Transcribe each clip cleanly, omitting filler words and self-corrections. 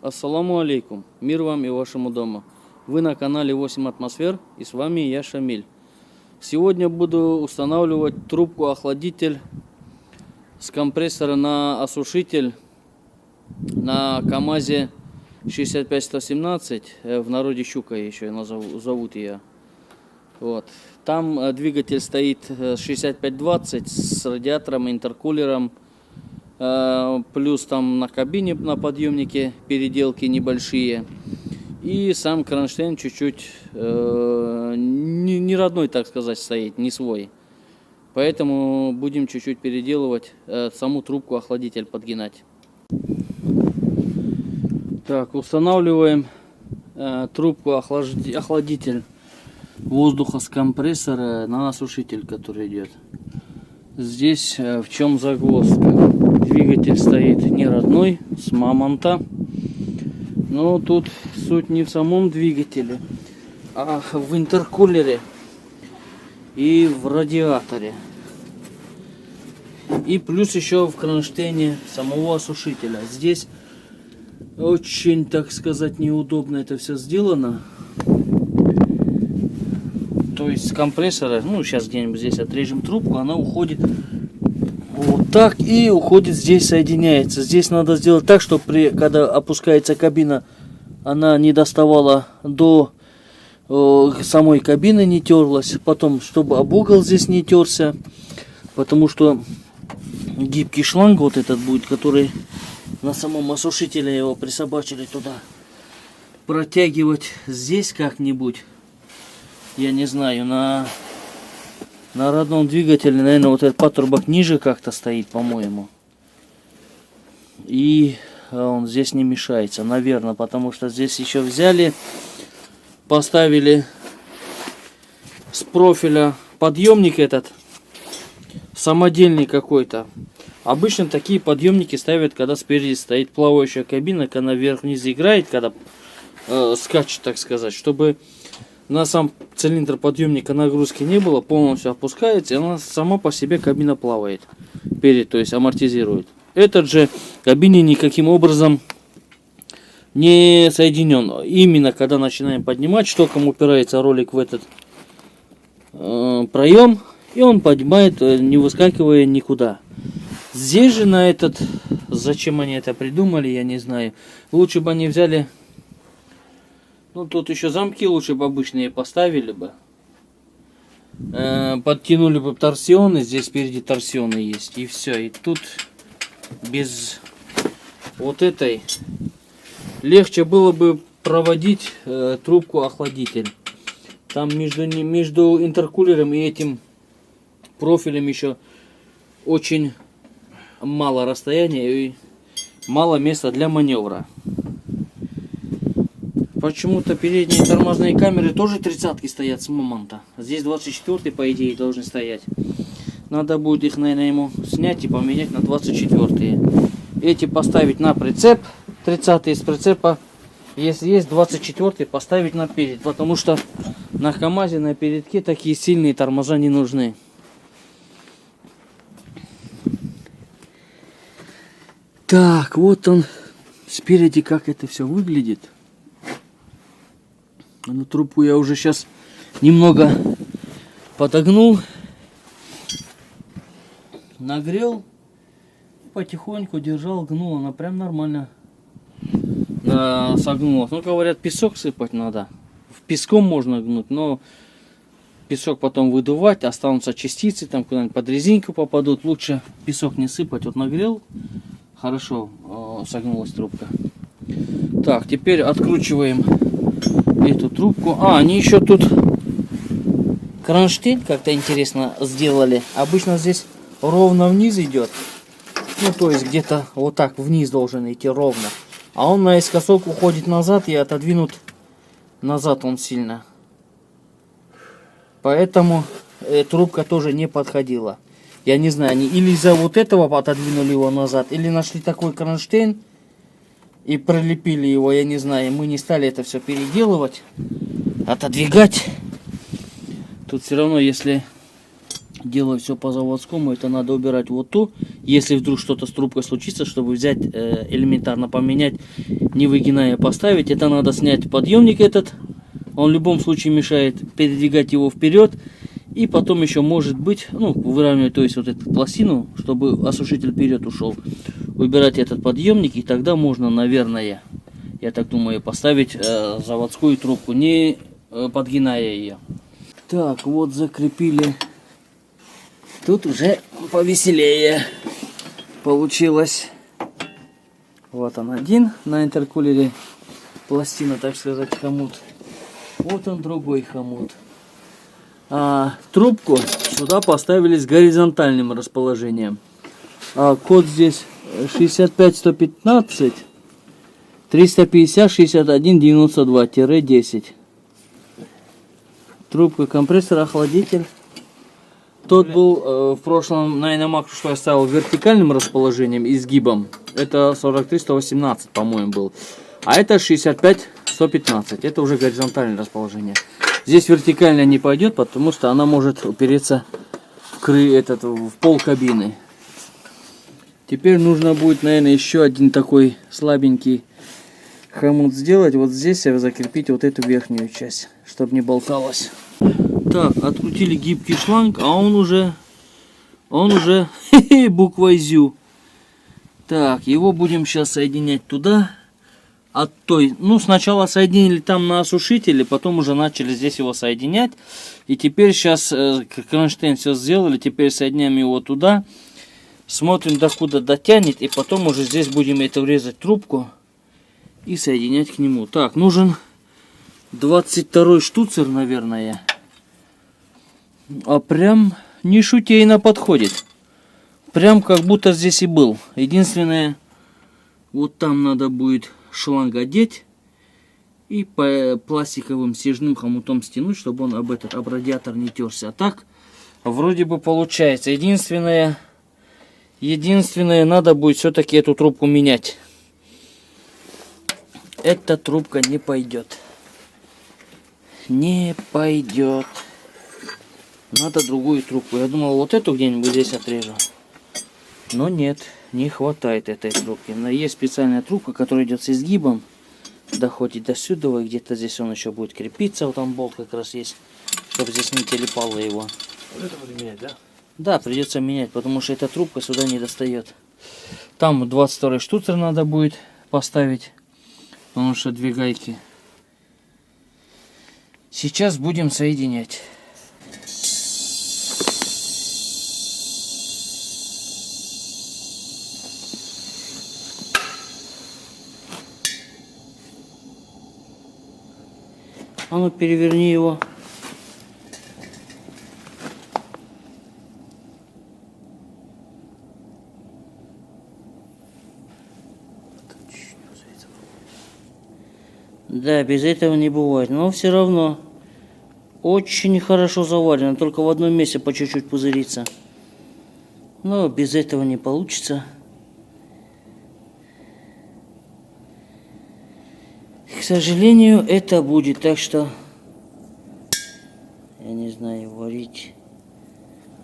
Ассаламу алейкум, мир вам и вашему дому. Вы на канале 8 атмосфер и с вами я, Шамиль. Сегодня буду устанавливать трубку-охладитель с компрессора на осушитель на КамАЗе 65117, в народе Щука еще зовут ее. Вот. Там двигатель стоит 6520 с радиатором, интеркулером. Плюс там на кабине, на подъемнике переделки небольшие. И сам кронштейн чуть-чуть не родной, так сказать, стоит, не свой. Поэтому будем чуть-чуть переделывать, саму трубку охладитель подгинать. Так, устанавливаем трубку охладитель воздуха с компрессора на осушитель, который идет. Здесь в чем загвоздка. Двигатель стоит не родной, с мамонта. Но тут суть не в самом двигателе, а в интеркулере и в радиаторе. И плюс еще в кронштейне самого осушителя. Здесь очень, так сказать, неудобно это все сделано. То есть с компрессора, ну сейчас где-нибудь здесь отрежем трубку, она уходит вот так и уходит здесь, соединяется. Здесь надо сделать так, чтобы когда опускается кабина, она не доставала до самой кабины, не терлась. Потом, чтобы об угол здесь не терся, потому что гибкий шланг вот этот будет, который на самом осушителе его присобачили туда. Протягивать здесь как-нибудь, я не знаю, на родном двигателе, наверное, вот этот патрубок ниже как-то стоит, по-моему. И он здесь не мешается, наверное, потому что здесь еще взяли, поставили с профиля подъемник этот, самодельный какой-то. Обычно такие подъемники ставят, когда спереди стоит плавающая кабина, когда вверх-вниз играет, когда скачет, так сказать, чтобы на сам цилиндр подъемника нагрузки не было, полностью опускается, и она сама по себе кабина плавает перед, то есть амортизирует. Этот же кабине никаким образом не соединен. Именно когда начинаем поднимать, штоком упирается ролик в этот проем, и он поднимает, не выскакивая никуда. Здесь же на этот, зачем они это придумали, я не знаю. Лучше бы они взяли. Ну, тут еще замки лучше бы обычные поставили бы. Подтянули бы торсионы. Здесь спереди торсионы есть. И все. И тут без вот этой легче было бы проводить трубку-охладитель. Там между интеркулером и этим профилем еще очень мало расстояния и мало места для маневра. Почему-то передние тормозные камеры тоже 30-ки стоят с момента. Здесь 24-й, по идее, должны стоять. Надо будет их, наверное, ему снять и поменять на 24-е. Эти поставить на прицеп, 30-е с прицепа. Если есть 24-й, поставить на перед. Потому что на КамАЗе, на передке такие сильные тормоза не нужны. Так, вот он спереди, как это все выглядит. Ну, трубку я уже сейчас немного подогнул, нагрел, потихоньку держал, гнул, она прям нормально согнулась. Ну, говорят, песок сыпать надо. В песком можно гнуть, но песок потом выдувать, останутся частицы, там куда-нибудь под резинку попадут. Лучше песок не сыпать. Вот нагрел, хорошо согнулась трубка. Так, теперь откручиваем эту трубку. Они еще тут кронштейн как-то интересно сделали. Обычно здесь ровно вниз идет. Ну, то есть где-то вот так вниз должен идти ровно. А он наискосок уходит назад и отодвинут назад он сильно. Поэтому трубка тоже не подходила. Я не знаю, они или из-за вот этого отодвинули его назад, или нашли такой кронштейн и прилепили его, я не знаю. Мы не стали это все переделывать, отодвигать. Тут все равно, если делаю все по заводскому. Это надо убирать вот ту. Если вдруг что-то с трубкой случится, чтобы взять, элементарно поменять, не выгиная, поставить, это надо снять подъемник этот. Он в любом случае мешает, передвигать его вперед. И потом еще может быть, ну, выравнивать, то есть вот эту пластину, чтобы осушитель вперед ушел. Выбирать этот подъемник, и тогда можно, наверное, я так думаю, поставить заводскую трубку, не подгиная ее. Так, вот закрепили. Тут уже повеселее получилось. Вот он один на интеркулере. Пластина, так сказать, хомут. Вот он другой хомут. А трубку сюда поставили с горизонтальным расположением. А код здесь 65115 350 61 92-10. Трубка компрессора, охладитель. Тот был в прошлом на Иномак, что я ставил вертикальным расположением, изгибом. Это 43-118, по-моему, был. А это 65-115. Это уже горизонтальное расположение. Здесь вертикально не пойдет, потому что она может упереться в пол кабины. Теперь нужно будет, наверное, еще один такой слабенький хомут сделать. Вот здесь закрепить вот эту верхнюю часть, чтобы не болталось. Так, открутили гибкий шланг, а он уже буквой ЗЮ. Так, его будем сейчас соединять туда. От той, ну, сначала соединили там на осушителе, потом уже начали здесь его соединять. И теперь сейчас кронштейн все сделали, теперь соединяем его туда. Смотрим, докуда дотянет, и потом уже здесь будем это врезать трубку и соединять к нему. Так, нужен 22 штуцер, наверное. А прям не шутейно подходит. Прям как будто здесь и был. Единственное, вот там надо будет шланг одеть и по пластиковым стяжным хомутом стянуть, чтобы он об радиатор не терся. А так вроде бы получается. Единственное, надо будет все-таки эту трубку менять. Эта трубка не пойдет. Не пойдет. Надо другую трубку. Я думал, вот эту где-нибудь здесь отрежу. Но нет, не хватает этой трубки. Но есть специальная трубка, которая идет с изгибом. Доходит до сюда, и где-то здесь он еще будет крепиться. Вот там болт как раз есть, чтобы здесь не телепало его. Вот это будем менять, да? Да, придется менять, потому что эта трубка сюда не достает. Там 22 штуцер надо будет поставить, потому что две гайки. Сейчас будем соединять. А ну переверни его. Да, без этого не бывает. Но все равно очень хорошо заварено. Только в одном месте по чуть-чуть пузырится. Но без этого не получится. К сожалению, это будет. Так что я не знаю, варить.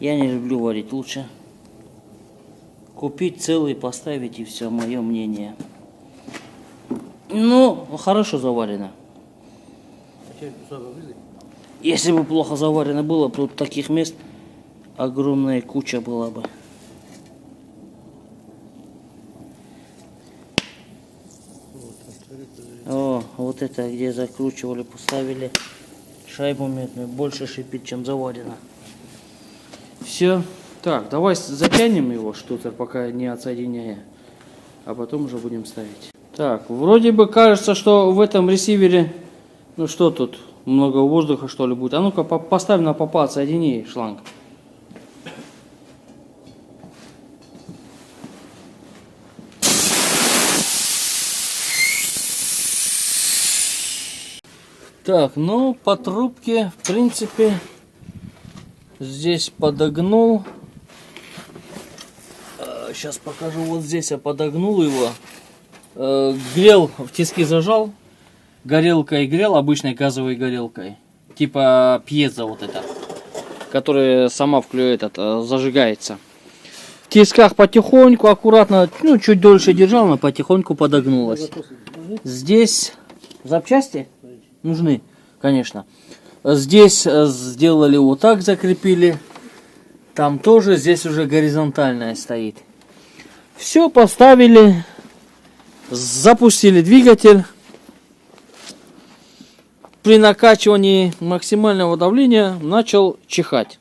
Я не люблю варить. Лучше купить целый, поставить, и все, мое мнение. Ну, хорошо заварено. Если бы плохо заварено было, то таких мест огромная куча была бы. О, вот это, где закручивали, поставили шайбу медную, больше шипит, чем заварено. Все. Так, давай затянем его штуцер, пока не отсоединяя, а потом уже будем ставить. Так, вроде бы кажется, что в этом ресивере, ну что тут, много воздуха что ли будет. А ну-ка поставь на попа, отсоедини шланг. Так, ну по трубке, в принципе, здесь подогнул. Сейчас покажу, вот здесь я подогнул его. Грел, в тиски зажал, горелкой грел, обычной газовой горелкой, типа пьеза вот это. который сама зажигается. В тисках потихоньку, аккуратно, ну, чуть дольше держал, но потихоньку подогнулась. Здесь запчасти нужны, конечно. Здесь сделали вот так, закрепили. Там тоже, здесь уже горизонтальная стоит. Все поставили, запустили двигатель. При накачивании максимального давления начал чихать.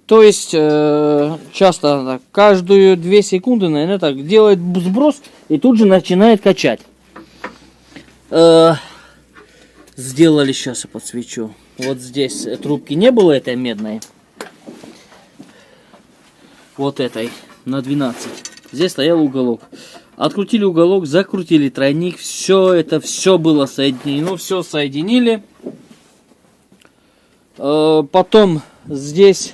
То есть, часто так, каждую 2 секунды, наверное, так делает сброс и тут же начинает качать. Сделали, сейчас я подсвечу. Вот здесь трубки не было этой медной. Вот этой, на 12. Здесь стоял уголок. Открутили уголок, закрутили тройник. Все было соединено. Все соединили. Потом здесь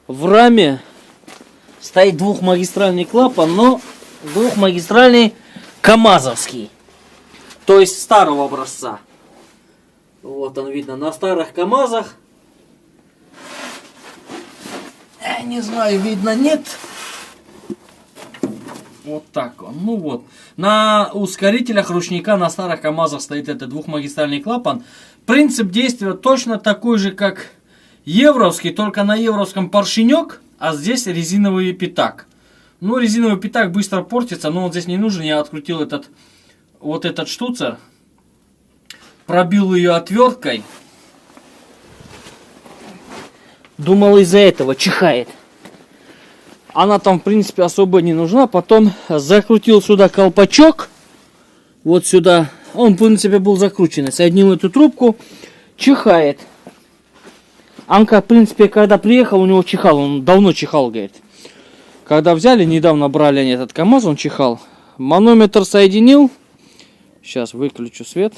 в раме стоит двухмагистральный клапан, но двухмагистральный КАМАЗовский. То есть старого образца. Вот он видно на старых КАМАЗах. Не знаю, видно, нет. Вот так он. Ну вот. На ускорителях ручника на старых КАМАЗах стоит этот двухмагистральный клапан. Принцип действия точно такой же, как евровский, только на евровском поршенек, а здесь резиновый пятак. Ну, резиновый пятак быстро портится, но он здесь не нужен. Я открутил этот штуцер, пробил ее отверткой. Думал, из-за этого чихает. Она там, в принципе, особо не нужна. Потом закрутил сюда колпачок. Вот сюда. Он, в принципе, был закрученный. Соединил эту трубку. Чихает. Анка, в принципе, когда приехал, у него чихал. Он давно чихал, говорит. Когда взяли, недавно брали они этот КАМАЗ, он чихал. Манометр соединил. Сейчас выключу свет.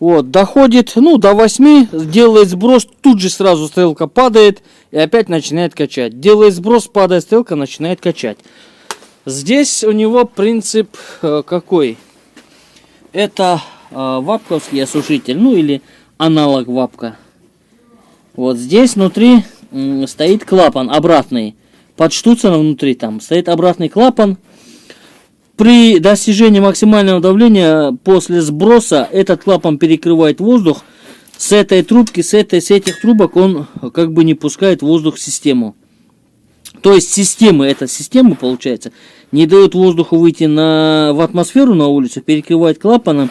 Вот, доходит, ну, до 8, делает сброс, тут же сразу стрелка падает и опять начинает качать. Делает сброс, падает стрелка, начинает качать. Здесь у него принцип какой? Это вапковский осушитель, ну, или аналог вапка. Вот здесь внутри стоит клапан обратный. Под штуцером внутри там стоит обратный клапан. При достижении максимального давления после сброса этот клапан перекрывает воздух. С этой трубки, с этих трубок он как бы не пускает воздух в систему. То есть эта система получается не дает воздуху выйти в атмосферу на улицу, перекрывает клапаном,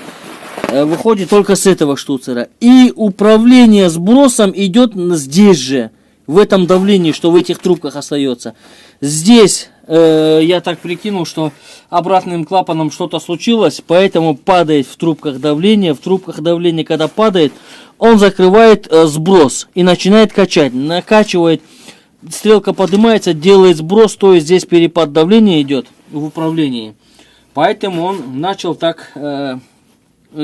выходит только с этого штуцера. И управление сбросом идет здесь же, в этом давлении, что в этих трубках остается. Здесь я так прикинул, что обратным клапаном что-то случилось, поэтому падает в трубках давление. В трубках давление, когда падает, он закрывает сброс и начинает качать. Накачивает, стрелка поднимается, делает сброс, то есть здесь перепад давления идет в управлении. Поэтому он начал так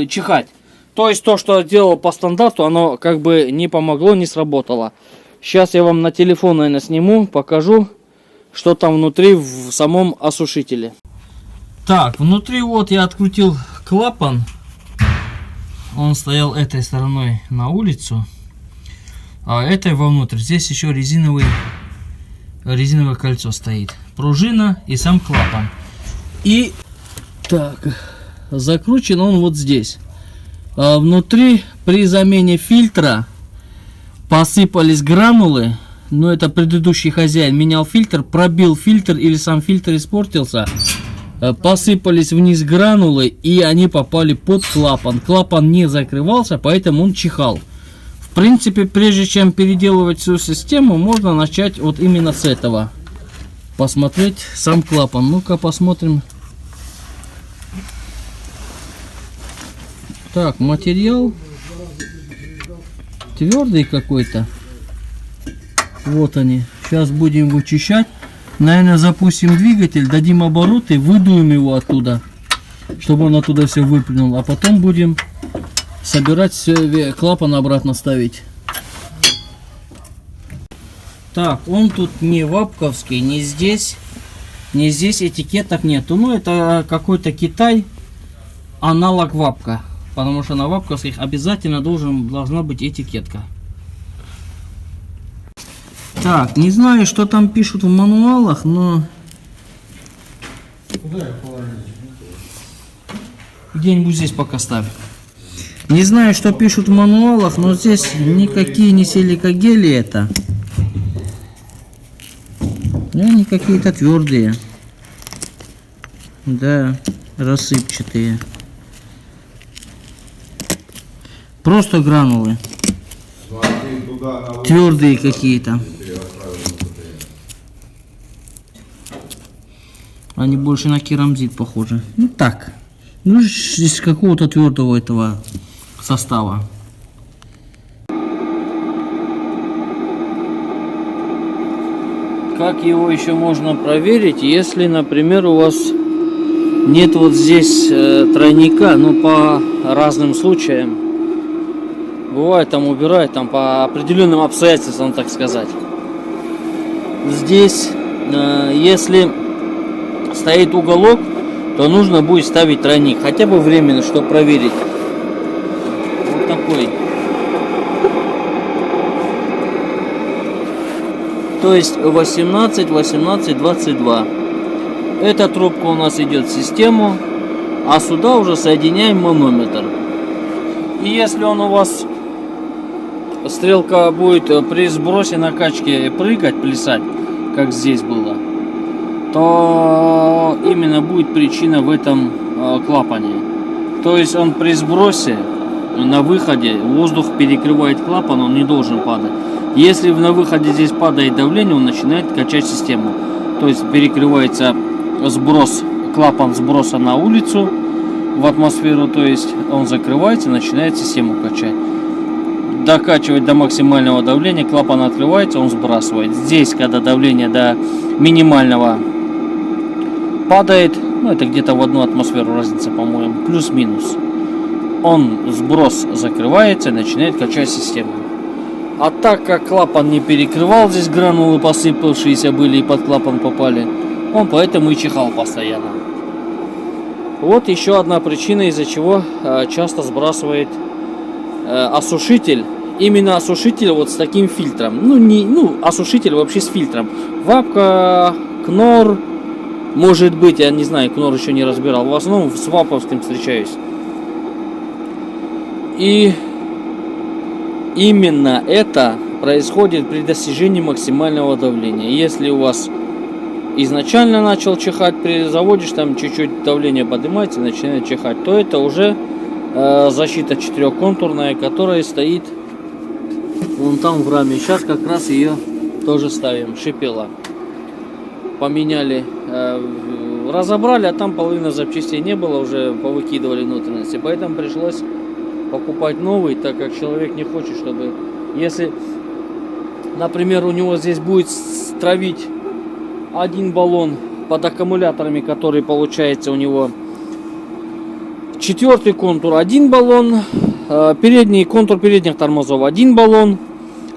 чихать. То есть то, что делал по стандарту, оно как бы не помогло, не сработало. Сейчас я вам на телефон, наверное, сниму, покажу, что там внутри в самом осушителе. Так, внутри вот я открутил клапан. Он стоял этой стороной на улицу, а этой вовнутрь. Здесь еще резиновое кольцо стоит. Пружина и сам клапан. И так, закручен он вот здесь. А внутри при замене фильтра посыпались гранулы. Но это предыдущий хозяин менял фильтр, пробил фильтр или сам фильтр испортился. Посыпались вниз гранулы и они попали под клапан. Клапан не закрывался, поэтому он чихал. В принципе, прежде чем переделывать всю систему, можно начать вот именно с этого. Посмотреть сам клапан. Ну-ка посмотрим. Так, материал твердый какой-то. Вот они. Сейчас будем вычищать. Наверное, запустим двигатель, дадим обороты, выдуем его оттуда, чтобы он оттуда все выплюнул. А потом будем собирать все, клапан обратно ставить. Так, он тут не вапковский, не здесь этикеток нету. Ну, это какой-то Китай, аналог вапка. Потому что на вапковских обязательно должна быть этикетка. Так, не знаю, что там пишут в мануалах, но... Куда я положить? Где-нибудь здесь пока ставь. Не знаю, что пишут в мануалах, но здесь никакие не силикагели это. Они какие-то твердые. Да, рассыпчатые. Просто гранулы. Твердые какие-то. Они больше на керамзит похожи. Ну так. Ну, из какого-то твердого этого состава. Как его еще можно проверить, если, например, у вас нет вот здесь тройника, ну, по разным случаям. Бывает, там убирают, там по определенным обстоятельствам, так сказать. Здесь, если стоит уголок, то нужно будет ставить тройник, хотя бы временно, чтобы проверить. Вот такой. То есть 18, 18, 22. Эта трубка у нас идет в систему, а сюда уже соединяем манометр. И если он у вас, стрелка будет при сбросе накачки прыгать, плясать, как здесь было, то именно будет причина в этом клапане. То есть он при сбросе на выходе воздух перекрывает клапан, он не должен падать. Если на выходе здесь падает давление, он начинает качать систему. То есть перекрывается сброс, клапан сброса на улицу, в атмосферу, то есть он закрывается, начинает систему качать. Докачивать до максимального давления, клапан открывается, он сбрасывает. Здесь, когда давление до минимального падает, ну это где-то в 1 атмосферу разница, по-моему, плюс-минус, он сброс закрывается и начинает качать систему. А так как клапан не перекрывал, здесь гранулы посыпавшиеся были и под клапан попали, он поэтому и чихал постоянно. Вот еще одна причина, из-за чего часто сбрасывает осушитель. Именно осушитель вот с таким фильтром. Осушитель вообще с фильтром. Вапка, Кнор, может быть, я не знаю, Кнор еще не разбирал. В основном с ваповским встречаюсь. И именно это происходит при достижении максимального давления. Если у вас изначально начал чихать, при заводишь, там чуть-чуть давление поднимается, начинает чихать, то это уже защита четырехконтурная, которая стоит вон там в раме. Сейчас как раз ее тоже ставим. Шипела. Поменяли, разобрали, а там половина запчастей не было, уже повыкидывали внутренности. Поэтому пришлось покупать новый, так как человек не хочет, чтобы, если, например, у него здесь будет травить один баллон под аккумуляторами, который получается у него 4-й контур 1 баллон, передний контур передних тормозов 1 баллон,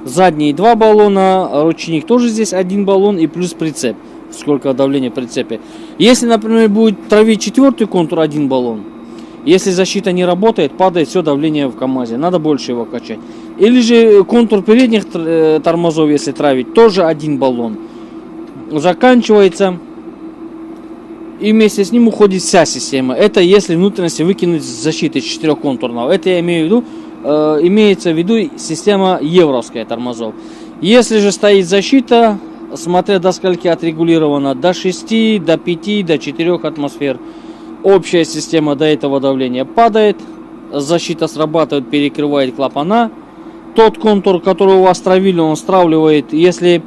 задний 2 баллона, ручник тоже здесь 1 баллон и плюс прицеп, сколько давления в прицепе. Если, например, будет травить 4-й контур 1 баллон, если защита не работает, падает все давление в КамАЗе, надо больше его качать. Или же контур передних тормозов, если травить, тоже 1 баллон. Заканчивается, и вместе с ним уходит вся система. Это если внутренности выкинуть с защиты 4-контурного. Это я имею в виду, имеется в виду система евровская тормозов. Если же стоит защита, смотря до скольки отрегулирована, до 6, до 5, до 4 атмосфер, общая система до этого давления падает, защита срабатывает, перекрывает клапана. Тот контур, который у вас травили, он стравливает. Если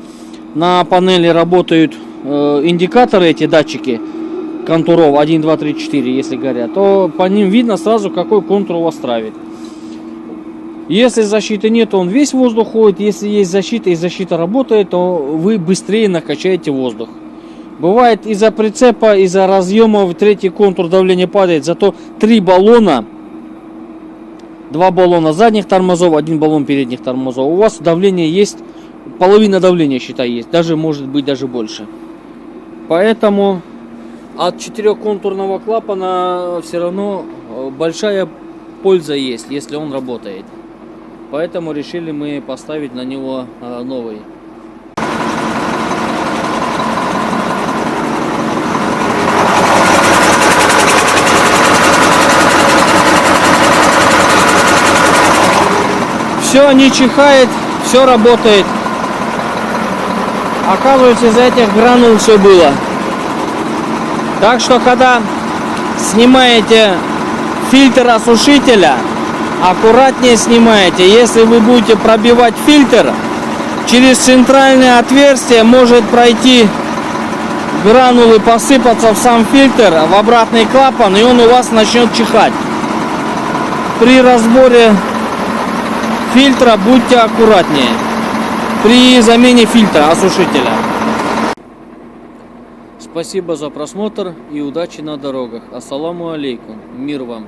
на панели работают индикаторы, эти датчики контуров 1, 2, 3, 4, если горят, то по ним видно сразу, какой контур у вас травит. Если защиты нет, он весь воздух ходит. Если есть защита и защита работает, то вы быстрее накачаете воздух. Бывает из-за прицепа, из-за разъемов 3-й контур давление падает, зато 3 баллона, 2 баллона задних тормозов, 1 баллон передних тормозов, у вас давление есть, половина давления, считай, есть, даже может быть даже больше. Поэтому от 4-контурного клапана все равно большая польза есть, если он работает. Поэтому решили мы поставить на него новый. все не чихает, все работает. Оказывается, из-за этих гранул все было. Так что, когда снимаете фильтр осушителя, аккуратнее снимаете. Если вы будете пробивать фильтр, через центральное отверстие может пройти гранулы, посыпаться в сам фильтр, в обратный клапан, и он у вас начнет чихать. При разборе фильтра будьте аккуратнее. При замене фильтра осушителя. Спасибо за просмотр и удачи на дорогах. Ассаламу алейкум. Мир вам.